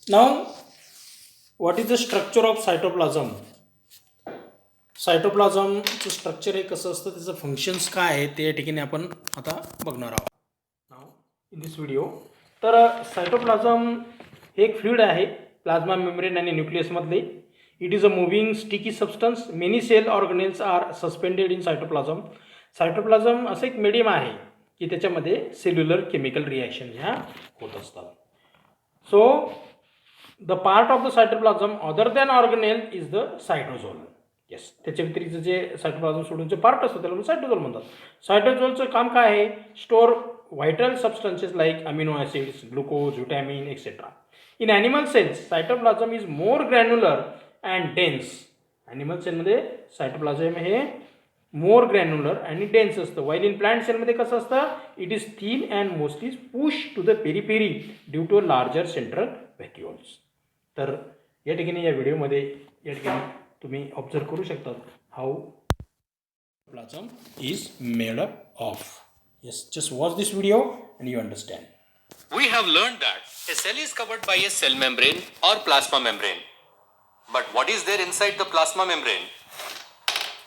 Now, what is the structure of cytoplasm? सायटोप्लाझमचं structure हे कसं असतं, त्याचं फंक्शन्स काय आहे ते या ठिकाणी आपण आता बघणार आहोत नाव इन दिस व्हिडिओ. तर सायटोप्लाझम हे एक फ्लुइड आहे प्लाझ्मा मेम्ब्रेन आणि न्यूक्लियसमधले. It is a moving sticky substance. Many cell organelles are suspended in cytoplasm. Cytoplasm असं एक मीडियम आहे की त्याच्यामध्ये सेल्युलर केमिकल रिॲक्शन ह्या होत असतात. So the part of the cytoplasm other than organelle is the cytosol. Yes, त्याच्या व्यतिरिक्त जे सायटोप्लाझम सोडून जे पार्ट असतो त्याला सायटोझोल म्हणतात. सायटोझोलचं काम काय आहे? Store vital substances like amino acids, glucose, vitamin etcetera. In animal cells cytoplasm is more granular and dense. Animal सेलमध्ये सायटोप्लाझम हे मोर ग्रॅन्युलर आणि डेन्स असतं. वाईल इन प्लांट सेलमध्ये कसं असतं? It is thin and mostly push to the periphery due to larger central vacuoles. तर या ठिकाणी या व्हिडिओमध्ये या ठिकाणी तुम्ही ऑब्झर्व करू शकता how plasm is made up of. Yes, just watch this video and you understand. We have learned that a cell is covered by a cell membrane or plasma membrane. But what is there inside the plasma membrane?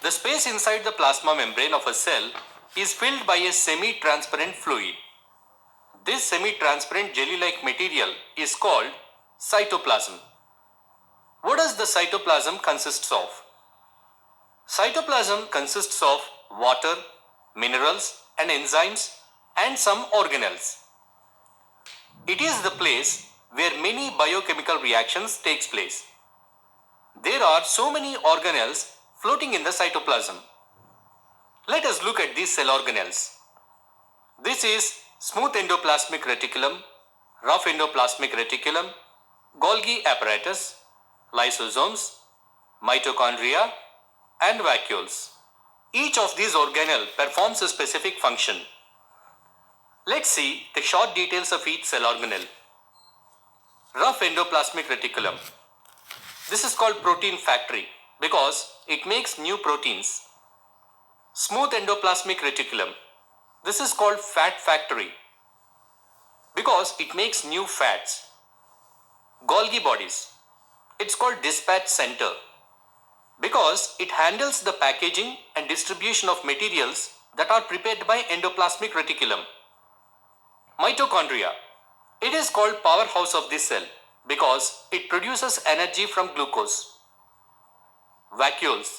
The space inside the plasma membrane of a cell is filled by a semi-transparent fluid. This semi-transparent jelly-like material is called cytoplasm. What does the cytoplasm consists of? Cytoplasm consists of water, minerals and enzymes and some organelles. It is the place where many biochemical reactions takes place. There are so many organelles floating in the cytoplasm. Let us look at these cell organelles. This is smooth endoplasmic reticulum, rough endoplasmic reticulum, Golgi apparatus, lysosomes, mitochondria and vacuoles. Each of these organelles performs a specific function. Let's see the short details of each cell organelle. Rough endoplasmic reticulum. This is called protein factory because it makes new proteins. Smooth endoplasmic reticulum. This is called fat factory because it makes new fats. Golgi bodies. It's called dispatch center because it handles the packaging and distribution of materials that are prepared by endoplasmic reticulum. Mitochondria. It is called powerhouse of this cell because it produces energy from glucose. Vacuoles.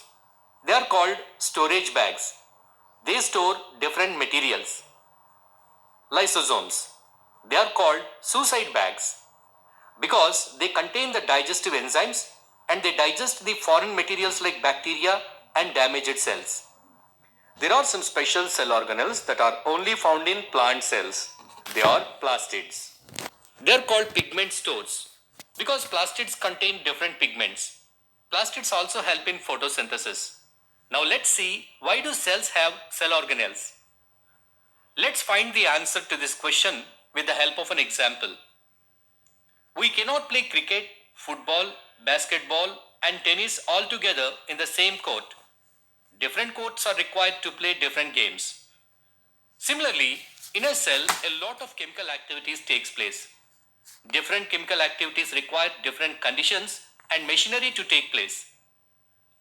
They are called storage bags. They store different materials. Lysosomes. They are called suicide bags because they contain the digestive enzymes and they digest the foreign materials like bacteria and damaged cells. There are some special cell organelles that are only found in plant cells. They are plastids. They are called pigment stores because plastids contain different pigments. Plastids also help in photosynthesis. Now let's see, why do cells have cell organelles? Let's find the answer to this question with the help of an example. We cannot play cricket, football, basketball and tennis all together in the same court. Different courts are required to play different games. Similarly, in a cell, a lot of chemical activities takes place. Different chemical activities require different conditions and machinery to take place.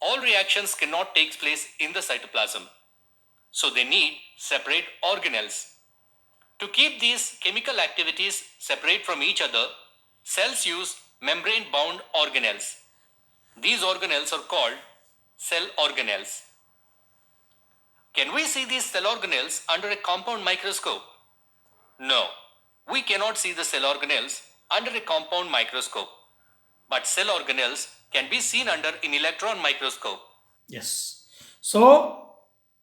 All reactions cannot take place in the cytoplasm, so they need separate organelles. To keep these chemical activities separate from each other, cells use membrane-bound organelles. These organelles are called cell organelles. Can we see these cell organelles under a compound microscope? No, we cannot see the cell organelles under a compound microscope. But cell organelles can be seen under an electron microscope. Yes. So,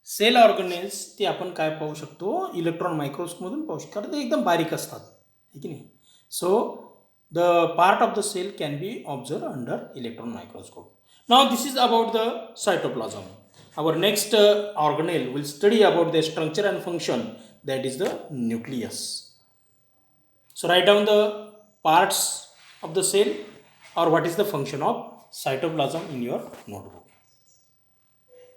cell organelles ते आपण काय पाहू शकतो? Electron मायक्रोस्कोपमधून पाहू शकतो, कारण ते एकदम बारीक असतात, है की नाही? सो the part of the cell can be observed under electron microscope. Now this is about the cytoplasm. Our next organelle will study about the structure and function, that is the nucleus. So write down the parts of the cell or what is the function of cytoplasm in your notebook.